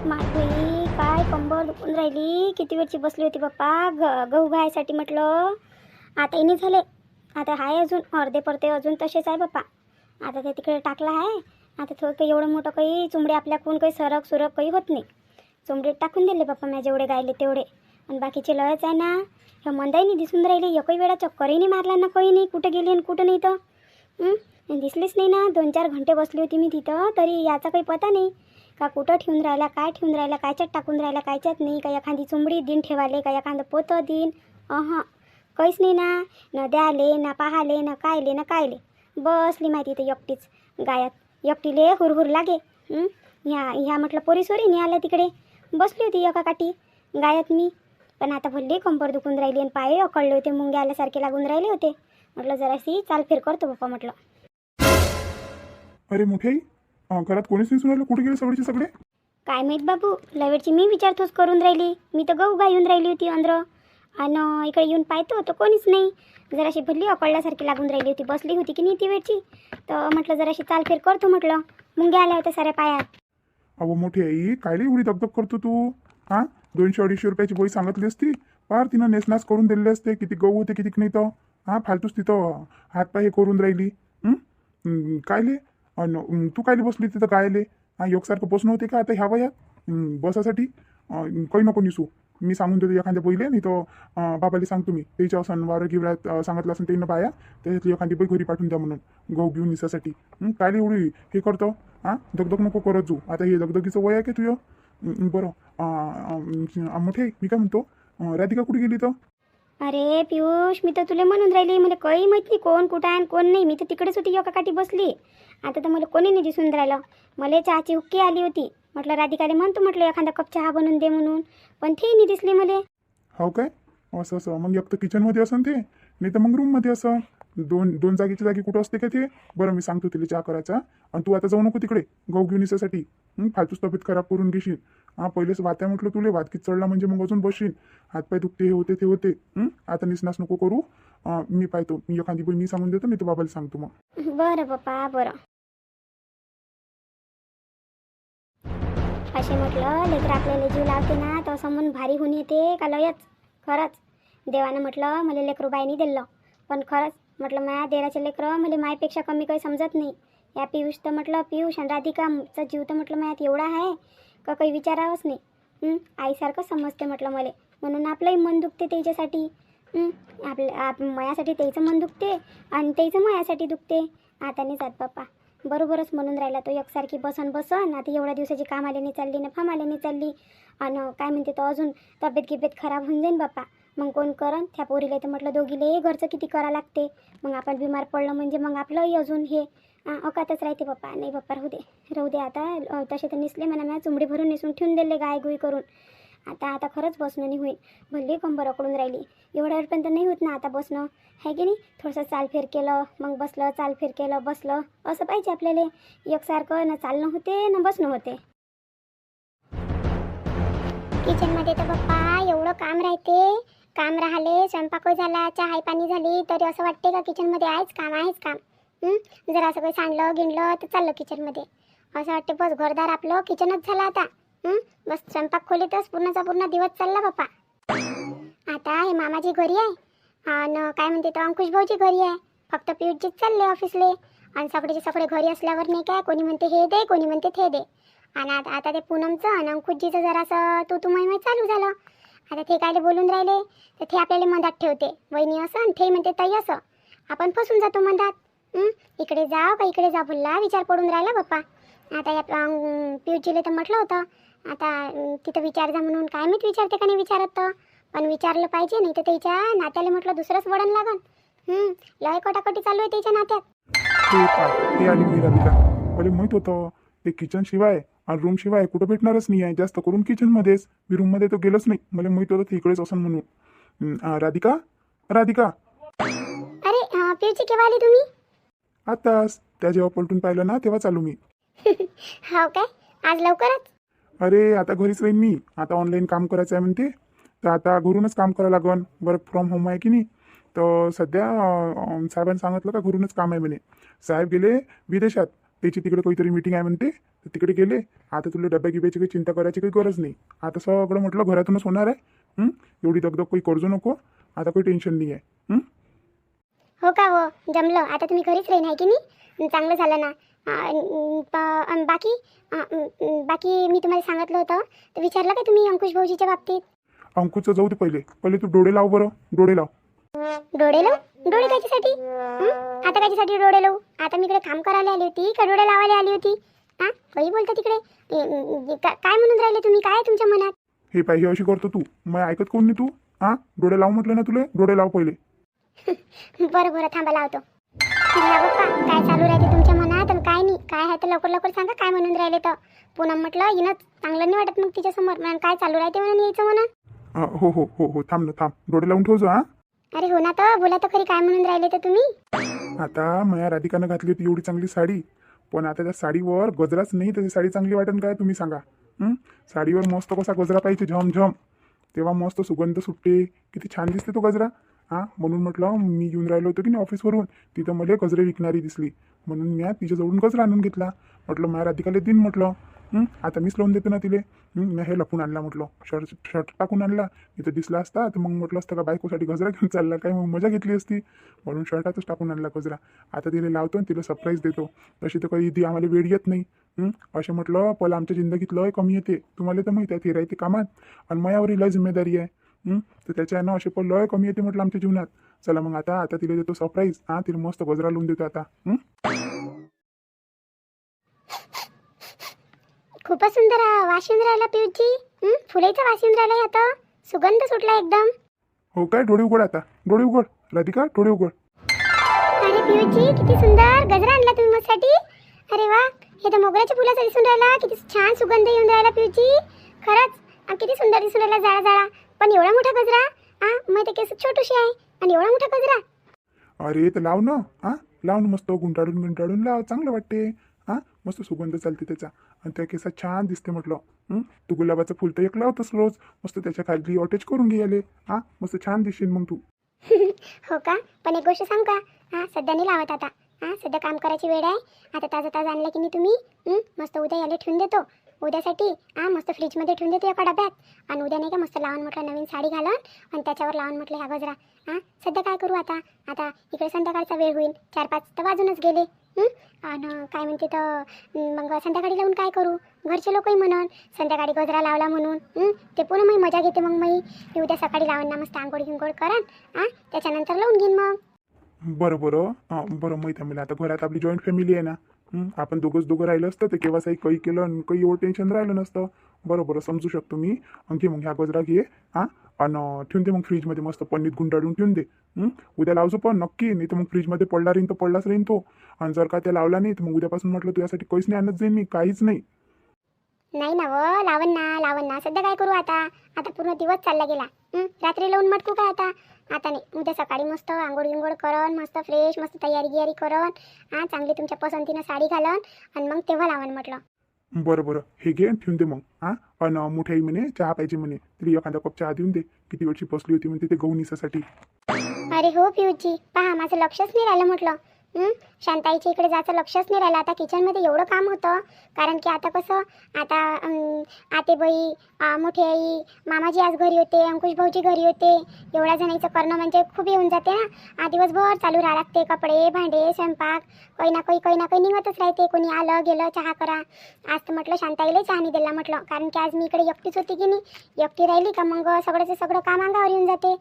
मागवी काय कंबर दुखून राहिली. किती वेळची बसली होती बाप्पा गहू घायसाठी. म्हटलं आता इनी झाले. आता आहे अजून अर्धे परते अजून तसेच आहे बाप्पा. आता ते तिकडे टाकला आहे. आता थोडं काही एवढं मोठं काही चुंबडे आपल्याकडून काही सरक सुरक काही होत नाही. चुंबडे टाकून दिले बाप्पा मी जेवढे गायले तेवढे. आणि बाकीचे लयच आहे ना. ह्या मंदाई नाही दिसून राहिली. एकही वेळा चक्करही नाही मारला ना. काही नाही. कुठं गेली आणि कुठं नाही तर दिसलीच नाही ना. 2-4 घंटे बसली होती मी तिथं. तरी याचा काही पता नाही का कुठं ठेवून राहिला, काय ठेवून राहिला, कायच्यात टाकून राहिला, कायच्यात नाही. का एखादी चुंबडी दिन ठेवाले, का एखादं पोतं दिन. काहीच नाही ना. न द्याले ना पाहाले ना कायले ना कायले. बसली माहिती तर एकटीच गायात. एकटीले हुरहुर लागे. ह्या म्हटलं पोरीसोरी नाही आल्या तिकडे. बसली होती एका काठी गायात मी. पण आता भल्ली कंबर दुखून राहिली आणि पाय अकळले होते. मुंग्या आल्यासारखे लागून राहिले होते. म्हटलं जराशी चाल फेर करतो बाप्पा म्हटलं. अरे मोठे घरात कोणीच नाही सुनायला. कुठे गेले सगळेचे सगळे? काय माहीत बाबू. लवेडची मी विचारतोच करून राहिली. मी तर गहू घालून राहिली होती अंद्र. आणि इकडे येऊन पाहतो तर कोणीच नाही. जराशी भल्ली अकळल्यासारखी लागून राहिली होती. बसली होती की नाही ती वेळची. तर म्हटलं जराशी चाल फेर करतो म्हटलं. मुंग्या आल्या होत्या साऱ्या पायात. अहो मोठी आई कायले एवढी दगदग करतो तू? 200-250 रुपयाची बोई सांगितली असती. पार तिनं नेसनास करून दिले असते. किती गहू होते किती नाही तर फालतूच तिथं हातपाय हे करून राहिली. कायले तू कायले बसली तिथं गायले? एकसारखं बसणं होते का आता ह्या वयात बसासाठी? काही नको निसू. मी सांगून देतो एखाद्या बैले. नाही तर बाबाला सांगतो मी. त्याच्या असं वारं गिवरात सांगितलं असं त्यानं बाया त्याच्यातली एखादी बाई घरी पाठवून द्या म्हणून गहू घेऊन निसासाठी. कायले एवढी हे करतो? दगदग नको करत जाऊ. आता हे दगदगीचं वय आहे का तुझं? बरं मोठे मी काय म्हणतो, राधिका कुठे गेली तर? अरे पियुष, मी तर तुला म्हणून राहिली. मला काही माहित नाही कोण कुठं आहे आणि कोण नाही. मी तर तिकडेच होती एका काठी बसली. आता तर मला कोणी नाही दिसून राहिलं. मला चहाची हुक्की आली होती. म्हटलं राधिकाला म्हणतो म्हटलं एखादा कप चहा बनवून दे म्हणून. पण ते नाही दिसली मला. हो काय? असं मग एक तर किचनमध्ये असन ते, नाही तर मग रूममध्ये असं. दोन जागेची जागी कुठं असते का ते? बरं मी सांगतो तिला चहा करायचा. आणि तू आता जाऊ नको तिकडे गहू घेऊन येण्यासाठी. फालतूच तब्येत खराब करून घेशील. पहिलेच वात्या म्हटलं तुले. वातकीत चढला म्हणजे मग अजून बसशील. हातपाय दुखते हे होते ते होते. आता निसनास नको करू. मी पाहतो. मी एखादी पण मी सांगून देतो. नाही तर बाबाला सांगतो मग. बरं बाप्पा बरं. असे म्हटलं लेकर आपल्याला जीव लावते ना तर असं मन भारी होऊन येते का लयच. खरंच देवानं म्हटलं मला लेकरू बाईनी दिलं. पण खरंच म्हटलं माया देराचे लेकरं मला मायपेक्षा कमी काही समजत नाही. या पियुष तर म्हटलं पियुष आणि राधिकाचा जीव तर म्हटलं मायात एवढा आहे का काही विचारावंच नाही. आईसारखं समजते म्हटलं मला. म्हणून आपलंही मन दुखते त्याच्यासाठी. मायासाठी त्याचं मन दुखते आणि त्याचं मायासाठी दुखते. आता नाही जात बाप्पा. बरोबरच म्हणून राहिला तो एकसारखी बसन. आता एवढ्या दिवसाची कामाला नाही चालली ना फामाला नाही चालली. आणि काय म्हणते तो अजून तब्येत खराब होऊन जाईन बाप्पा. मग कोण करन त्या पोरीला? तर म्हटलं दोघीले घरचं किती करा लागते. मग आपण बिमार पडलं म्हणजे मग आपलंही अजून हे अकातच राहते बाप्पा. नाही बाप्पा राहू दे आता. तसे तर निसले म्हणा मॅ चुंबडी भरून निसून ठेवून दिले गाय गुई करून. आता खरंच बसणं नाही होईल. भले कंबर अकडून राहिली. एवढ्या वेळपर्यंत नाही होत ना आता बसणं. आहे की नाही? थोडंसं चालफेर केलं मग बसलं, चालफेर केलं बसलं. असं पाहिजे आपल्याला. एकसारखं ना चालणं होते ना बसणं होते. किचनमध्ये तर बाप्पा एवढं काम राहते. काम राहिले, स्वयंपाक झाला, चहा पाणी झाली तरी असं वाटते का किचनमध्ये आहेच काम. जर असं काही सांडलं गिणलं तर चाललं किचनमध्ये. असं वाटते बस घरदार आपलं किचनच झालं आता. बस स्वयंपाक खोलीतच पूर्ण दिवस चालला बाप्पा. आता हे मामाजी घरी आहे आणि काय म्हणते तो अंकुश भाऊजी घरी आहे. फक्त पियुषजीच चालले ऑफिसले. आणि सगळेचे सगळे घरी असल्यावर नाही काय कोणी म्हणते हे दे कोणी म्हणते ते दे. आणि आता ते पूनमचं आणि अंकुशजीचं जरासं तू माय चालू झालं. आता ते कायले बोलून राहिले तर ते आपल्याला मधात ठेवते. वहिनी असं आणि ते म्हणते ताई असं. आपण फसून जातो मधात. इकडे जा का इकडे जा भुल्ला विचार पडून राहिला बाप्पा. आता या पियुषजीला तर म्हटलं होतं आता तिथं विचार जा म्हणून. काय माहीत विचारते का नाही विचारत तर. पण विचारलं पाहिजे. नाही तर त्याच्या नात्याला म्हटलं दुसरंच वळण लागन. लय कटाकटी चालू आहे त्याच्या नात्यात. ते आली मी राधिका. मला माहित होतं ते किचन शिवाय आणि रूम शिवाय कुठं भेटणारच नाही आहे. जास्त करून किचनमध्येच. मी रूममध्ये तो गेलोच नाही. मला माहित होतं ते इकडेच असं म्हणून. राधिका अरे पियुषजी केव्हा आली तुम्ही? आताच. त्या जेव्हा पलटून पाहिलं ना तेव्हा चालू मी. हो काय? आज लवकरच? अरे आता घरीच राहीन मी. आता ऑनलाईन काम करायचं आहे म्हणते. तर आता घरूनच काम करावं लागन. वर्क फ्रॉम होम आहे की नाही. तर सध्या साहेबांनी सांगितलं का घरूनच काम आहे म्हणे. साहेब गेले विदेशात. त्याची तिकडे काहीतरी मीटिंग आहे म्हणते, तर तिकडे गेले. आता तुला डब्या गिब्याची काही चिंता करायची काही गरज नाही. आता सगळं म्हटलं घरातूनच होणार आहे. एवढी दगदग काही कर्ज नको. आता काही टेन्शन नाही आहे. हो का हो, जमलं. आता तुम्ही घरीच राहीन आहे की नाही? चांगलं झालं ना. बाकी बाकी मी तुम्हाला सांगितलं होतं तर विचारलं का तुम्ही अंकुश भाऊजीच्या बाबतीत? अंकुशचं जाऊ दे, पहिले पहिले तू डोळे लाव बरं, डोळे लाव. डोळे लावू? डोळे कशासाठी? आता कशासाठी डोळे लावू? आता मी इकडे काम करायला आली होती का डोळे लावायला आली होती? हा, काही बोलता तिकडे? काय म्हणून राहिले तुम्ही? काय आहे तुमच्या मनात? हे पाहिजे अशी करतो तू, मग ऐकत कोण नाही तू? डोळे लाव म्हटलं ना तुले, डोळे लाव पहिले. बरं बरं, थांबा लावतो. बोला बाप्पा, काय चालू राहते तुमच्या मनात आणि काय नाही? काय आहे तर लवकर लवकर सांगा, काय म्हणून राहिले तर. पूनम म्हटलं हिनं चांगलं नाही वाटत मग तिच्यासमोर. काय चालू राहते म्हणून यायचं म्हणून. हो हो हो हो, थांब ना, थांब. डोळे लावून ठेवतो. अरे हो ना, तर बोला तर खरी, काय म्हणून राहिले तर तुम्ही? आता माझ्या राधिकानं घातली होती एवढी चांगली साडी, पण आता त्या साडीवर गजराच नाही, तर ती साडी चांगली वाटेल काय तुम्ही सांगा? साडीवर मस्त कसा गजरा पाहिजे, झमझम, तेव्हा मस्त सुगंध सुटते, किती छान दिसते तो गजरा. म्हणून म्हटलं मी येऊन राहिलो होतो की नाही ऑफिसवरून, तिथं मला गजरे विकणारी दिसली, म्हणून मी तिच्याजवळून गजरा आणून घेतला. म्हटलं माझ्या राधिकाला दिन म्हटलं. आता मीच लावून देतो ना तिले. मी हे लपून आणला म्हटलं, शर्ट टाकून आणला. इथं दिसला असता तर मग म्हटलं असतं का बायकोसाठी गजरा घेऊन चालला काय, मग मजा घेतली असती, म्हणून शर्टातच टाकून आणला गजरा. आता तिला लावतो आणि तिला सरप्राईज देतो. तशी तर काही ती आम्हाला वेळ येत नाही. असे म्हटलं पल आमच्या जिंदगीत लय कमी येते, तुम्हाला तर माहिती आहे, ती राहते कामात आणि मायावर लय जिम्मेदारी आहे. तर त्याच्यानं असे पण लय कमी येते म्हटलं आमच्या जीवनात. चला मग आता आता तिला देतो सरप्राईज. तिला मस्त गजरा लावून देतो आता. खूपच सुंदर वास येऊन राहिला पिऊची. फुलाचा वास येऊन राहिला आता, सुगंध सुटला एकदम. हो काय? डोळे उघड आता, डोळे उघड राधिका, डोळे उघड. अरे पिऊची, किती सुंदर गजरा आणला तुम्ही माझ्यासाठी. अरे वा, हे तर मोगऱ्याच्या फुलाचा दिसून राहिला. किती छान सुगंध येऊन राहिला पिऊची. खरंच किती सुंदर दिसून राहिला, जाळा जाळा. पण एवढा मोठा गजरा? मग ते केस छोटूशी आहे आणि एवढा मोठा गजरा. अरे तर लाव ना, लाव ना, मस्त गुंटाळून गुंटाळून लाव, चांगलं वाटते. मस्त सुगंध चालते त्याचा आणि त्या केसात छान दिसते म्हटलं. तू गुलाबाचं फुल तर एक लावतोस रोज, मस्त त्याच्या खाली अटॅच करून घे. मस्त छान दिसशील मग तू. हो का? पण एक गोष्ट सांग का, सध्या नाही लावत आता. सध्या काम करायची वेळ आहे. आता ताजं ताजं आणलं की नाही तुम्ही, मस्त उद्या याला ठेवून देतो. उद्यासाठी मस्त फ्रीजमध्ये ठेवून देतो एका डब्यात. आणि उद्या नाही का मस्त लावून म्हटलं नवीन साडी घालून आणि त्याच्यावर लावून म्हटलं ह्या गजरा. सध्या काय करू आता, आता इकडे संध्याकाळचा वेळ होईल, 4-5 तर वाजूनच गेले. आणि काय म्हणते तर मग संध्याकाळी लावून काय करू? घरचे लोकही म्हणून संध्याकाळी गजरा लावला म्हणून. ते पुन्हा मी मजा घेते. मग मी उद्या सकाळी लावून ना मस्त आंघोळ गिंघोळ करण, त्याच्यानंतर लावून घेईन मग. बरं बरं, बरं माहिती आहे मला. आता घरात आपली जॉईंट फॅमिली आहे ना. आपण दोघं राहिलं असतं तर केव्हाही काही केलं आणि काही एवढं टेन्शन राहिलं नसतं. बरोबर समजू शकतो मी. घे मग ह्या गजरा घे. आणि ठेवून दे मग फ्रीजमध्ये, मस्त पन्नीत गुंडाळून ठेवून दे. उद्या लावजो पण नक्की, नाही तर मग फ्रीजमध्ये पडला राहीन तर पडलाच राहीन तो. आणि जर का त्या लावला नाही तर मग उद्यापासून म्हटलं तुझ्यासाठी काहीच नाही आणत जाईन मी, काहीच नाही. नाही ना व, लावण ना लावण ना. सध्या काय करू आता, आता पूर्ण दिवस चालला गेला. रात्री लावून मटकू काय आता? आता नाही, उद्या सकाळी मस्त आंघोळ गिंघोळ करण, मस्त फ्रेश, मस्त तयारी गियारी करण, चांगली तुमच्या पसंतीनं साडी घालन आणि मग तेव्हा लावण म्हटलं. बरं बरं, हे घे ठेवून दे मग. आणि मोठ्याई म्हणे चहा पाहिजे म्हणे, तरी एखादा कप चहा देऊन दे. किती वेळची बसली होती म्हणते ते गहू निसासाठी. अरे हो पिऊची, पहा माझं लक्षच नाही राहिलं म्हटलं. शांताईच्या इकडे जायचं लक्षच नाही राहिलं. आता किचनमध्ये एवढं काम होतं, कारण की आता कसं, आता आतेबाई, मोठी आई, मामाजी आज घरी होते, अंकुश भाऊजी घरी होते. एवढ्या जणांचं करणं म्हणजे खूप येऊन जाते ना. दिवसभर चालू राहा लागते, कपडे भांडे स्वयंपाक, काही ना काही निघतच राहते. कोणी आलं गेलं चहा करा. आज तर म्हटलं शांताईला चहा नाही दिला म्हटलं, कारण की आज मी इकडे एकटीच होती की नाही. एकटी राहिली का मग सगळंचं सगळं काम अंगावर येऊन जाते.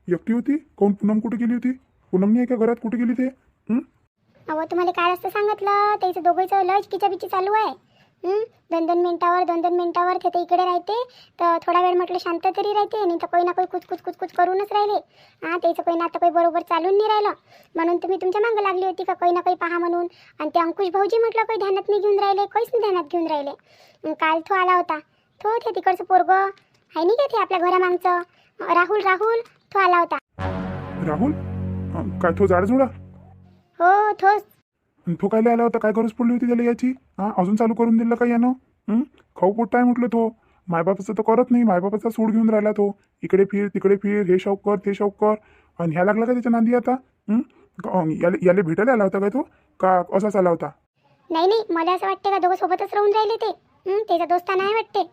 एकटी होती? कोण? पूनम कुठे गेली होती? पूनम नाही आहे का घरात? कुठे गेली ते? अहो तुम्हाला काय असतं सांगितलं, त्याचं दोघंचं लय किचाबिची चालू आहे. 2-2 मिनिटावर ते तर इकडे राहते, तर थोडा वेळ म्हटलं शांत तरी राहते, नाही तर काही ना काही कुच करूनच राहिले. त्याचं काही ना आता काही बरोबर चालून नाही राहिलं, म्हणून तुम्ही तुमच्या मागं लागली होती का काही ना काही पहा म्हणून. आणि ते अंकुश भाऊजी म्हटलं काही ध्यानात नाही घेऊन राहिले, काहीच नाही ध्यानात घेऊन राहिले. काल तो आला होता, तो ते तिकडचं पोरगं आहे नाही का ते आपल्या घरामागचं, राहुल तो आला होता. राहुल? काय तो जाडजुडा? हो तोच. तो काय आला होता? काय गरज पडली होती त्याला याची? अजून चालू करून दिलं का यानं? खाऊ पोट आहे म्हटलं तो. मायबापाचं तर करत नाही, मायबापाचा सूड घेऊन राहिला तो. इकडे फिर तिकडे फिर, हे शौक कर ते शौक कर. आणि ह्या लागला का त्याच्या नांदी आता? याला भेटायला आला होता काय तो, का असाच आला होता? नाही नाही, मला असं वाटते का दोघं सोबतच राहून राहिले ते. त्याचा दोस्ताना आहे वाटते.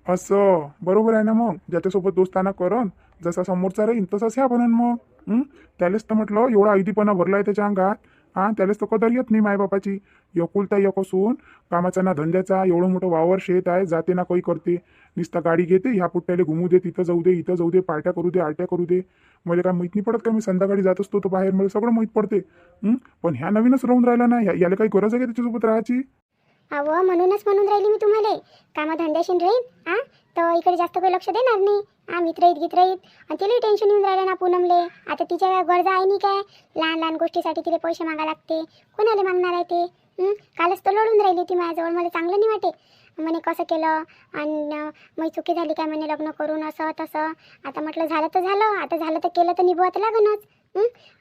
असं बरोबर आहे ना. मग ज्याच्यासोबत दोस्ताना करन, जसा समोरचा राहीन तसाच ह्या बनन मग. त्यालाच तर म्हटलं एवढा ऐदीपणा भरलाय त्याच्या अंगात. त्यालाच तर कदर येत नाही मायबापाची. एकुलता एक असून कामाचा ना धंद्याचा, एवढं मोठं वावर शेत आहे, जाते ना काही करते. नुसता गाडी घेते, ह्या पुट्ट्याला घुमू दे, तिथं जाऊ दे, इथं जाऊ दे, पार्ट्या करू दे, आरट्या करू दे. मला काय माहित नाही पडत का? मी संध्याकाळी जात असतो तर बाहेर, मला सगळं माहित पडते. पण ह्या नवीनच राहून राहिला ना, याला काही गरज आहे का त्याच्यासोबत राहायची? अहो म्हणूनच म्हणून राहिली मी तुम्हाला, कामधंद्याशी राहीन तर इकडे जास्त काही लक्ष देणार नाही. मित्र येत गीत राहीत आणि तिलाही टेन्शन येऊन राहिलं ना पूनमले. आता तिच्या गरजा आहे नाही काय, लहान लहान गोष्टीसाठी तिला पैसे मागा लागते. कोणाला मागणार आहे ते? कालच तर लढून राहिली ती माझ्याजवळ, मला चांगलं नाही वाटे. म्हणे कसं केलं आणि मग चुकी झाली काय म्हणे लग्न करून, असं तसं. आता म्हटलं झालं तर झालं, आता झालं तर केलं तर निभवायला लागणच.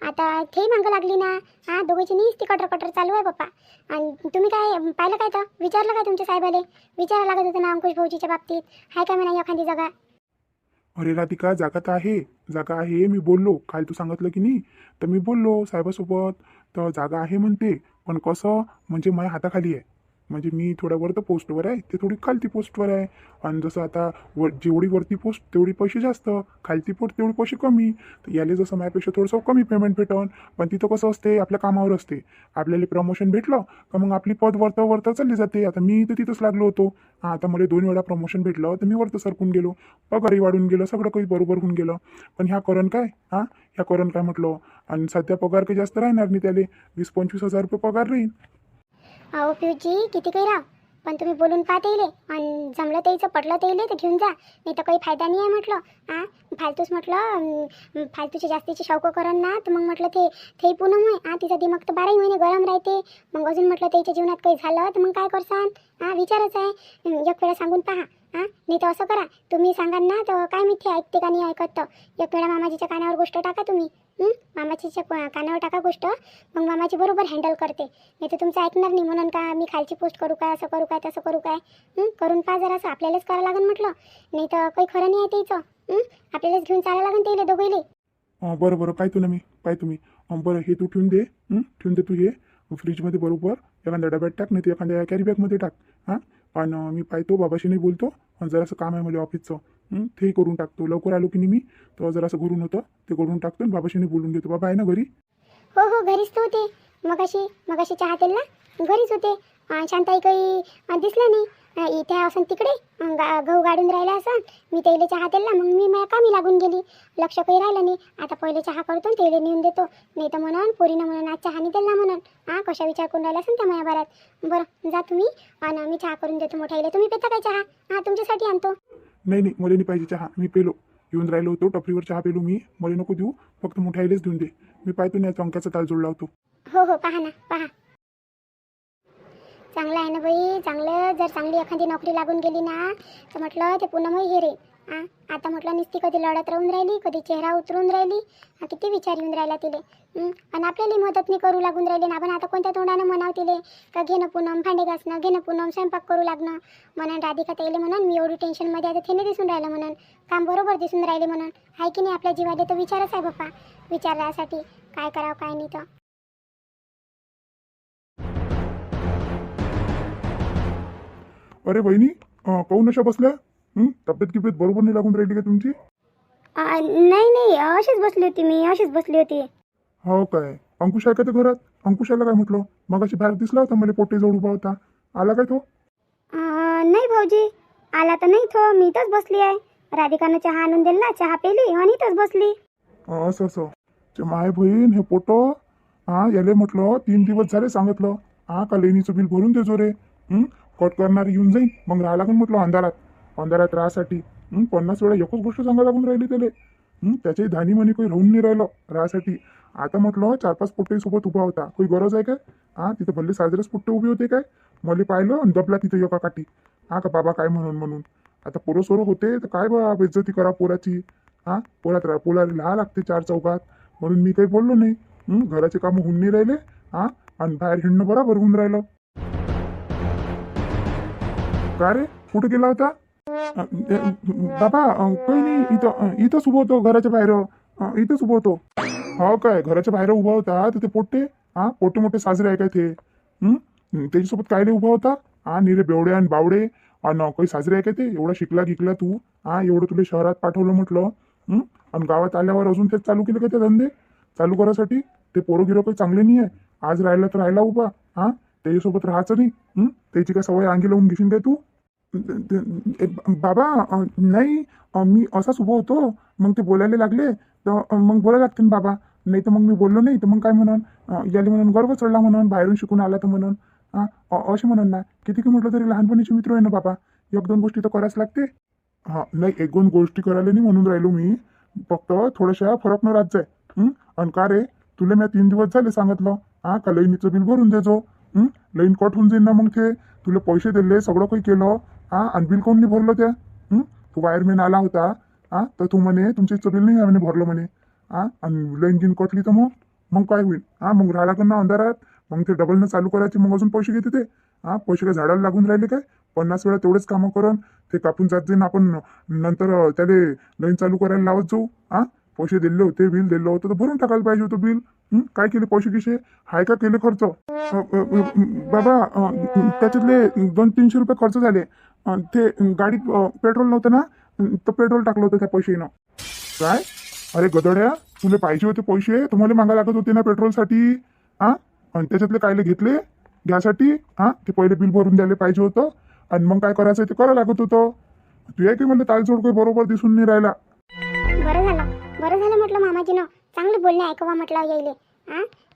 आता ते मागं लागली ना. दोघीची नीच ती कटर कटर चालू आहे बाप्पा. आणि तुम्ही काय पाहिलं काय तर विचारलं काय तुमच्या साहेबाले? विचारायला लागत होतं ना अंकुश भाऊजीच्या बाबतीत, हाय काय म्हणा एखादी जागा? अरे राधिका, जागा तर आहे, जागा आहे. मी बोललो काल, तू सांगितलं की नाही, तर मी बोललो साहेबासोबत. तर जागा आहे म्हणते, पण कसं म्हणजे माझ्या हाताखाली आहे. म्हणजे मी थोड्या वर तर पोस्टवर आहे, ते थोडी खालती पोस्टवर आहे. आणि जसं आता जेवढी वरती पोस्ट तेवढी पैसे जास्त, खालती पोस्ट तेवढे पैसे कमी. तर याले जसं माझ्यापेक्षा थोडंसं कमी पेमेंट भेटन. पण तिथं कसं असते, आपल्या कामावर असते. आपल्याला प्रमोशन भेटलं का मग आपली पद वरतं वरतं चालली जाते. आता मी तर तिथंच लागलो होतो. आता मला 2 वेळा प्रमोशन भेटलं तर मी वरतं सरकून गेलो, पगारही वाढून गेलं, सगळं काही बरोबर होऊन गेलं. पण ह्या करण काय, ह्या करण काय म्हटलं. आणि सध्या पगार काही जास्त राहणार नाही, त्याला 20-25 हजार रुपये पगार राहील. अहो पिऊजी किती काही राव, पण तुम्ही बोलून पाहता येईल आणि जमलं त्याचं पटलं ते तर घेऊन जा, नाही तर काही फायदा नाही आहे म्हटलं. फालतूच म्हटलं, फालतूची जास्तीची शौक करण ना तर मग म्हटलं ते पूनम आहे. तिचा दिमाग तर 12 महिने गरम राहते. मग अजून म्हटलं त्याच्या जीवनात काही झालं तर मग काय करसान? विचारच आहे. एक वेळा सांगून पहा. नाही तर असं करा, तुम्ही सांगाल ना तर काय मिथ्या ऐकते का नाही ऐकत. तर एक वेळा मामाजीच्या कानावर गोष्ट टाका तुम्ही. मामाजीच्या कानावर टाका गोष्ट, मग मामाजी बरोबर हँडल करते. नाही तर तुमचं ऐकणार नाही, म्हणून का मी खालची पोस्ट करू काय, असं करू काय, तसं करू काय. करून पहा जरासं, आपल्यालाच करावं लागेल म्हटलं. नाही तर काही खरं नाही आहे त्याचं. आपल्यालाच घेऊन चालायला लागेल त्याला दोघीले. बरं बरं, पाहतो ना मी, पाहतो मी. बरं हे तू ठेवून दे, ठेवून दे तू हे फ्रीजमध्ये बरोबर. एखाद्या डब्यात टाक, नाही तर एखाद्या कॅरी बॅगमध्ये टाक. आणि मी पाहतो, बाबाशी नाही बोलतो. आणि जरासं काम आहे मला ऑफिसचं, ते करून टाकतो. लवकर आलो की नाही मी, तर जरासं घरून होतं ते करून टाकतो आणि बाबाशी नाही बोलून घेतो. बाबा आहे ना घरी? हो हो, घरीच तो होते. मगाशी चहा तेल ना घरीच होते. शांताई काही दिसलं नाही. इथे असं तिकडे गहू गाडून राहिला असं. मी तेले चहा तेल ना, मग मी माझ्या कामी लागून गेली, लक्ष काही राहिलं नाही. आता पहिले चहा करतो आणि तेले नेऊन देतो. नाही तर म्हणून पोरीनं म्हणून आज चहा नाही दिला म्हणून. कशा विचार करून राहिला असेल त्या माझ्या बरात. बरं जा तुम्ही, आणि मी चहा करून देतो मोठ्याला. तुम्ही पिता काय चहा? तुमच्यासाठी आणतो. नाही नाही, मला नाही पाहिजे चहा, मी पेलो. येऊन राहिलो होतो टपरीवर, चहा पेलो मी. मला नको देऊ, फक्त मोठ्यालाच देऊन दे. मी पाहतो नाही अंक्याचा तालजोड लावतो. हो हो, पहा ना पहा. चांगलं आहे ना बाई, चांगलं. जर चांगली एखादी नोकरी लागून गेली ना तर म्हटलं ते पुन्हा मग हे रे. आता म्हटलं नुसती कधी लढत राहून राहिली, कधी चेहरा उतरून राहिली. किती विचार येऊन राहिला तिले. आणि आपल्याला मदत नाही करू लागून राहिली ना. आपण आता कोणत्या तोंडानं म्हणाव तिले का घेणं पूनम भांडे घासणं, घेणं पूनम स्वयंपाक करू लागणं म्हणून. राधिका ताईले म्हणून मी एवढी टेन्शनमध्ये आता ते नाही दिसून राहिलं म्हणून, काम बरोबर दिसून राहिले म्हणून. आहे की नाही? आपल्या जीवाला तर विचारच आहे बाप्पा, विचारासाठी काय करावं काय नाही तर. अरे बहिणी, काहून अशा बसल्या? तब्येत गिब्येत बरोबर नाही लागून राहिली का तुमची? नाही, अशीच बसली होती मी, अशीच बसली होती. हो काय? अंकुश आहे का ते घरात? अंकुशाला काय म्हटलं? मगाशी बाहेर दिसला होता, मला पोटेजवळ उभा होता. आला काय तो? नाही भाऊजी, आला तर नाही तो. मी इथंच बसली आहे. राधिकानं चहा आणून दिला, चहा पेली आणि इथंच बसली. असं असं. ते माय बहीण हे पोटो, याले म्हटलं 3 दिवस झाले सांगितलं, का लेणीचं बिल भरून देजो रे. कट करणार येऊन जाईन, मग राहा लागून म्हटलं अंधारात राहासाठी. 50 वेळा एकच गोष्ट सांगायला लागून राहिली त्याला. त्याच्याही धानी मनी काही राहून नाही राहिलं राहासाठी. आता म्हटलं 4-5 पोट्टे सोबत उभा होता, काही गरज आहे काय? तिथं भल्ले साजरेच पोट्टे उभे होते काय? मला पाहिलं आणि दबला तिथं एका काठी. का बाबा काय म्हणून. आता पोरं सोरं होते तर काय बा बेइज्जती करा पोराची. पोराला लहा लागते 4 चौकात, म्हणून मी काही बोललो नाही. घराचे कामं होऊन नाही राहिले, आणि बाहेर हिंडणं बरोबर होऊन राहिलं. का रे, कुठे गेला होता? बाबा काही नाही, इथंच उभं होतो घराच्या बाहेर. इथंच उभं होतो. हो काय? घराच्या बाहेर उभा होता तर ते पोट्टे, पोट्टे मोठे साजरे आहे काय ते? त्याच्यासोबत कायले उभा होता? निरे बेवडे आणि बावडे आणि काही साजरे आहे का ते? एवढा शिकला गिकला तू, एवढं तुला शहरात पाठवलं म्हटलं, आणि गावात आल्यावर अजून तेच चालू केले का ते धंदे चालू करायसाठी? ते पोरं गिरं काही चांगले नाही आहे. आज राहिला तर राहिला उभा, त्याच्यासोबत राहायचं नाही. त्याची काय सवय अंगी लावून घेशील काय तू? बाबा नाही, मी असाच उभा होतो, मग ते बोलायला लागले तर मग बोलायला लागते ना बाबा. नाही तर मग मी बोललो नाही तर मग काय म्हणून, याले म्हणून गर्व चढला म्हणून, बाहेरून शिकून आला तर म्हणून, असे म्हणून ना. किती की म्हटलं तरी लहानपणीचे मित्र आहे ना बाबा, एक दोन गोष्टी तर करायच लागते. नाही, एक दोन गोष्टी करायला नाही म्हणून राहिलो मी, फक्त थोड्याशा फरक न राहत जाय. आणि का रे, तुला मी 3 दिवस झाले सांगितलं का लाईनीचं बिल भरून देजो. लाईन कट होऊन जाईल ना मग ते. तुला पैसे दिले, सगळं काही केलं, आणि बिल कोण नाही भरलं त्या? तो वायरमॅन आला होता, तर तू म्हणे तुमचं बिल नाही आहे म्हणे भरलं म्हणे, आणि लाईन गिन कटली तर मग काय होईल? मग राहिला का ना अंधारात, मग ते डबलनं चालू करायचे, मग अजून पैसे घेते ते. पैसे काय झाडाला लागून राहिले काय? 50 वेळा तेवढेच कामं करून ते कापून जात जाईन आपण, नंतर त्याला लाईन चालू करायला लावत जाऊ. पैसे दिले होते, बिल दिलं होतं तर भरून टाकायला पाहिजे होतं बिल. काय केले पैसे किशे? हाय का केले खर्च? बाबा त्याच्यातले 200-300 रुपये खर्च झाले. ते गाडीत पेट्रोल नव्हतं ना, तर पेट्रोल टाकलं होतं त्या पैशानं. काय? अरे गदड्या, तुला पाहिजे होते पैसे, तुम्हाला मागा लागत होते ना पेट्रोलसाठी. आणि त्याच्यातले कायले घेतले घ्यासाठी? ते पहिले बिल भरून द्यायला पाहिजे होतं, आणि मग काय करायचं ते करायला लागत होतं. तू आहे की म्हणलं तालजोड काही बरोबर दिसून नाही राहिला. बरं झालं म्हटलं मामाजीनं चांगलं बोलणे ऐकवा म्हटलं यायले.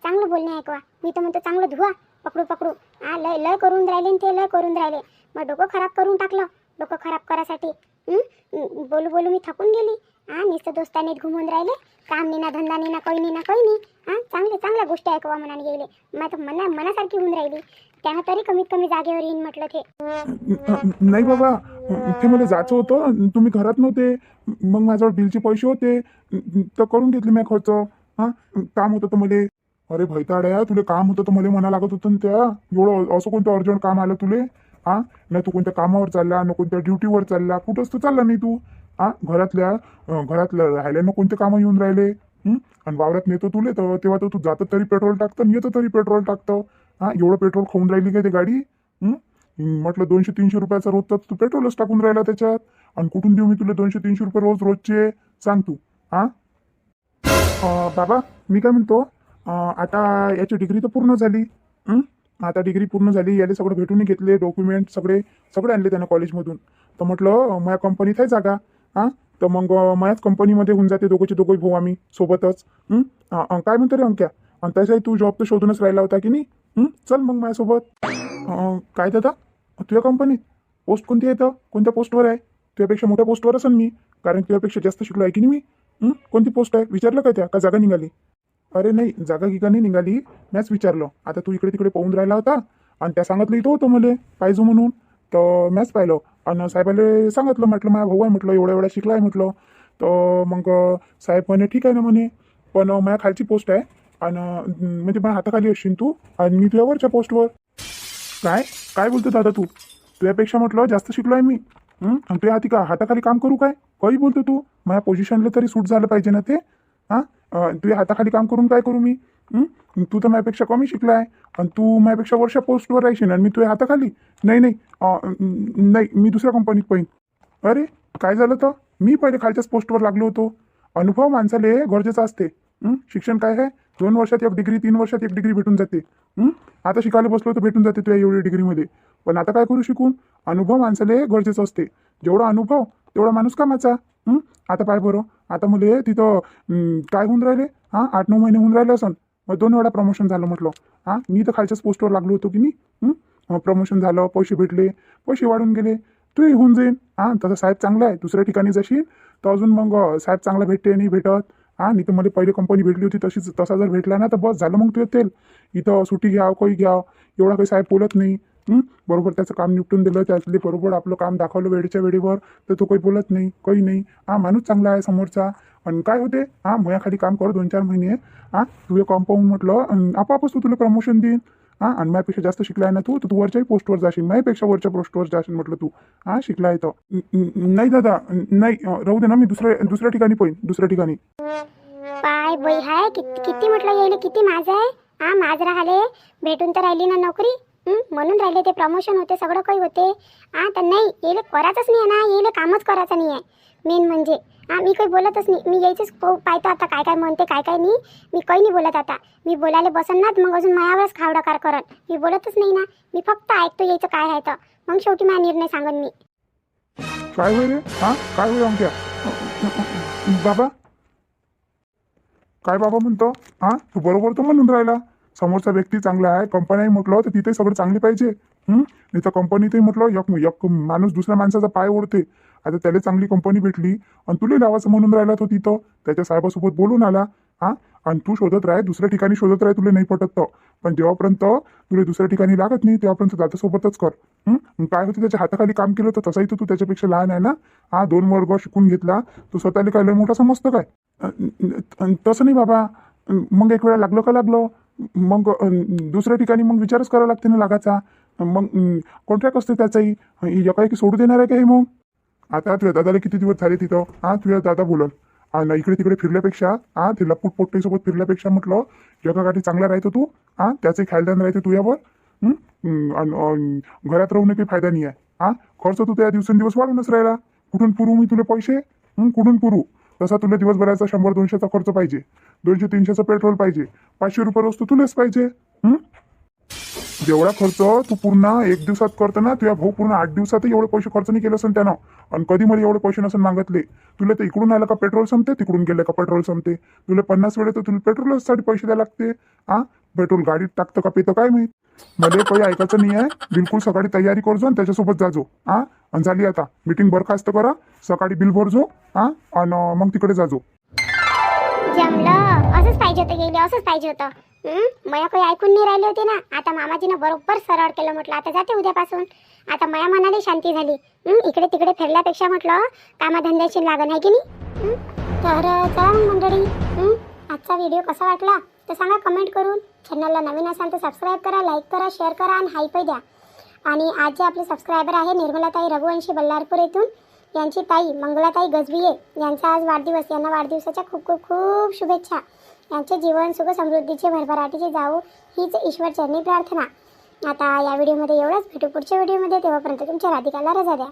चांगलं बोलणे ऐकवा. मी तर म्हणतो चांगलं धुवा पकडू. लय लय करून राहिले ते लय करून राहिले. मग डोकं खराब करून टाकलं. डोकं खराब करायसाठी बोलू मी थकून गेली. नुसतं दोस्ताने घुमून राहिले. काम नाही ना, धंदा नाही ना, काही नाही. चांगल्या गोष्टी ऐकवा म्हणाने गेले. मग तर मनासारखी होऊन राहिली. त्यानं तरी कमीत कमी जागेवर येईन म्हटलं ते. नाही बाबा, ते मला जायचं होतं, तुम्ही घरात नव्हते, मग माझ्यावर बिलचे पैसे होते तर करून घेतले मी खर्च. काम होतं तर मला. अरे भैताड्या, तुला काम होतं तर मला म्हणा लागत होतं ना त्या. एवढं असं कोणतं अर्जंट काम आलं तुले? नाही तू कोणत्या कामावर चालला, न कोणत्या ड्युटीवर चालला, कुठंच तर चालला नाही तू. घरातल्या राहिल्यानं कोणते कामं येऊन राहिले? आणि वावरात नेतो तुले तर तेव्हा तर तू जातं तरी पेट्रोल टाकतं, येतं तरी पेट्रोल टाकतं. एवढं पेट्रोल खाऊन राहिली काय ते गाडी? म्हटलं 200-300 रुपयाचा रोजचा तू पेट्रोलच टाकून राहिला त्याच्यात. आणि कुठून देऊ मी तुला 200-300 रुपये रोजचे? सांग तू. बाबा मी काय म्हणतो, आता याची डिग्री तर पूर्ण झाली. आता डिग्री पूर्ण झाली, याला सगळं भेटून घेतले, डॉक्युमेंट सगळे आणले त्यानं कॉलेजमधून. तर म्हटलं माझ्या कंपनीत आहे जागा. तर मग माझ्याच कंपनीमध्ये होऊन जाते, दोघंही भाऊ आम्ही सोबतच. काय म्हणतो रे अंक्या? आणि त्याच्याही तू जॉब तर शोधूनच राहिला होता की नाही? चल मग माझ्यासोबत. काय दादा, तुझ्या कंपनीत पोस्ट कोणती आहे? तर कोणत्या पोस्टवर आहे? तुझ्यापेक्षा मोठ्या पोस्टवर असेल मी, कारण तुझ्यापेक्षा जास्त शिकलो आहे की नाही मी. कोणती पोस्ट आहे विचारलं का? त्या का जागा निघाली? अरे नाही, जागा गिगा नाही निघाली, मॅच विचारलं. आता तू इकडे तिकडे पाहून राहिला होता, आणि त्या सांगितलं इथं होतं मला पाहिजे म्हणून, तर मॅच पाहिलं. आणि साहेबाला सांगितलं, म्हटलं माझा भाऊ आहे, म्हटलं एवढा शिकला आहे म्हटलं. तर मग साहेब म्हणे ठीक आहे ना म्हणे, पण माझ्या खालची पोस्ट आहे, आणि म्हणजे माझ्या हाताखाली असशील तू, आणि मी तुझ्यावरच्या पोस्टवर. काय बोलतो दादा तू? तुझ्यापेक्षा म्हटलं जास्त शिकलो आहे मी. आणि तुझ्या हाताखाली काम करू काय? काही बोलतो तू? माझ्या पोझिशनला तरी सूट झालं पाहिजे ना ते. तुझ्या हाताखाली काम करून काय करू मी? तू तर माझ्यापेक्षा कमी शिकला आहे, आणि तू माझ्यापेक्षा वर्षा पोस्टवर राहशील, आणि मी तुझ्या हाताखाली? नाही, मी दुसऱ्या कंपनीत पाहिजे. अरे काय झालं तर? मी पहिले खालच्याच पोस्टवर लागलो होतो. अनुभव माणसाले गरजेचा असते. शिक्षण काय आहे? 2 वर्षात 1 डिग्री, 3 वर्षात 1 डिग्री भेटून जाते. आता शिकायला बसलो तर भेटून जाते तुझ्या एवढी डिग्रीमध्ये. पण आता काय करू शिकून? अनुभव माणसाले गरजेचं असते. जेवढा अनुभव तेवढा माणूस कामाचा. आता पाय बरं, आता मुले तिथं काय होऊन राहिले? 8-9 महिने होऊन राहिले असं. मग 2 वेळा प्रमोशन झालं म्हटलं. मी तर खालच्याच पोस्टवर लागलो होतो की नाही. प्रमोशन झालं, पैसे भेटले, पैसे वाढून गेले, तूही होऊन जाईन. तसं साहेब चांगला आहे, दुसऱ्या ठिकाणी जाशील तर अजून मग साहेब चांगला भेटते नाही भेटत. नाही तर मला पहिली कंपनी भेटली होती तसा जर भेटला ना तर बस झालं मग. तू तेल इथं सुट्टी घ्याव, काही घ्याव, एवढा काही साहेब बोलत नाही. बरोबर त्याचं काम निपटून दिलं, त्यातले बरोबर आपलं काम दाखवलं वेळेच्या वेळेवर, तर तो काही बोलत नाही, काही नाही. माणूस चांगला आहे समोरचा. आणि काय होते, मुयाखाली काम कर 2-4 महिने, तुझे कॉम्पाऊंड म्हटलं आपापच तू तुला प्रमोशन देईन. आणि माझ्यापेक्षा जास्त शिकला आहे ना तू, तर तू वरच्याही पोस्टवर जाशील, माझ्यापेक्षा वरच्या पोस्टवर जाशील म्हटलं तू. शिकला आहे तर. नाही दादा, नाही, राहू दे ना, मी दुसऱ्या ठिकाणी पाहिजे, दुसऱ्या ठिकाणी. पाय बाई हाय, किती म्हटलं यायले, किती माझं आहे. माझ राहिले भेटून तर राहिली ना नोकरी. म्हणून राहिले ते प्रमोशन होते सगळं काही होते. तर नाही येले करायचंच नाही आहे ना, येले कामच करायचं नाही आहे मेन म्हणजे. मी काही बोलतच नाही, मी यायचंच पाहतो आता काय काय म्हणते काय काय नाही. मी काही नाही बोलत आता, मी बोलायला बसन ना मग अजून मायावरच खावडाकार करन. मी बोलतच नाही ना, मी फक्त ऐकतो यायचं काय आहे तर मग शेवटी माझा निर्णय सांगन मी. काय होय रे? काय होय आमच्या बाबा? काय बाबा म्हणतो? तू बरोबर तर म्हणून राहिला. समोरचा व्यक्ती चांगला आहे, कंपनी आहे म्हटलं तर तिथे सगळं चांगली पाहिजे. नाही तर कंपनीतही म्हटलं एक माणूस दुसऱ्या माणसाचा पाय ओढते. आता त्याला चांगली कंपनी भेटली आणि तुला लावायचं म्हणून राहिला तो तिथं त्याच्या साहेबासोबत बोलून आला. आणि तू शोधत राह, दुसऱ्या ठिकाणी शोधत राह, तुला नाही पटत तर. पण जेव्हापर्यंत तुला दुसऱ्या ठिकाणी लागत नाही तेव्हापर्यंत त्याच्यासोबतच कर. काय होतं त्याच्या हाताखाली काम केलं तर तसाही तर तू त्याच्यापेक्षा लहान आहे ना. 2 वर्ग शिकून घेतला, तू स्वतःला काय लय मोठा समजतं काय? तसं नाही बाबा. मग एक वेळा लागलं मग दुसऱ्या ठिकाणी मग विचारच करावा लागते ना लागायचा. मग कॉन्ट्रॅक्ट असते त्याचाही. एकाएकी सोडू देणार आहे का हे? मग आता तुझ्या दादाला किती दिवस झाले तिथं? तुझ्या दादा बोलन इकडे तिकडे फिरल्यापेक्षा ते लपूट पोट्टीसोबत फिरल्यापेक्षा म्हटलं एका गाठी चांगला राहतो तू. त्याचे ख्यालदान राहते तुझ्यावर. घरात राहून काही फायदा नाही आहे. खर्च तू त्या दिवसेंदिवस वाढूनच राहिला. कुठून पुरू मी तुला पैसे? कुठून पुरू? तसा तुला दिवसभराचा 100-200चा खर्च पाहिजे, 200-300चं पेट्रोल पाहिजे, 500 रुपये रोज तर तुलाच पाहिजे. जेवढा खर्च तू पूर्ण 1 दिवसात करतो ना, तुझ्या भाऊ पूर्ण 8 दिवसातही एवढे पैसे खर्च नाही केलं असेल त्यानं. आणि कधी मला एवढे पैसे नसेल मागितले. तुला तर इकडून आलं का पेट्रोल संपते, तिकडून गेलं का पेट्रोल संपते. तुला 50 वेळे तर तुला पेट्रोलसाठी पैसे द्यायला लागते. पेट्रोल गाडीत टाकतं का पेतं काय माहित. मला काही ऐकायचं नाही आहे. बिलकुल सकाळी तयारी करजो आणि त्याच्यासोबत जाजो. आणि झाली आता मीटिंग बरखास्त करा, सकाळी बिल भरजो आणि मग तिकडे जाजो. जमलं, असंच पाहिजे होतं गेले, असंच पाहिजे होतं. मला काही ऐकून नाही राहिले होते ना. आता मामाजीनं बरोबर सरळ केलं. म्हटलं आता जाते उद्यापासून. आता माया मनाला शांती झाली. इकडे तिकडे फिरल्यापेक्षा म्हटलं कामाधंद्याची लागण आहे की नाही. तर चला मग मंडळी, आजचा व्हिडिओ कसा वाटला तर सांगा कमेंट करून. चॅनलला नवीन असाल तर सबस्क्राईब करा, लाईक करा, शेअर करा आणि हायपै द्या. आणि आज जे आपले सबस्क्रायबर आहे निर्मलाताई रघुवंशी बल्लारपूर येथून, यांची ताई मंगलाताई गजबिये यांचा आज वाढदिवस. यांना वाढदिवसाच्या खूप खूप खूप शुभेच्छा. यांचे जीवन सुख समृद्धीचे भरभराटीचे जावो हीच ईश्वरचरणी प्रार्थना. आता या व्हिडिओमध्ये एवढंच. भेटू पुढच्या व्हिडिओमध्ये. तेव्हापर्यंत तुमच्या राधिकाला रजा द्या.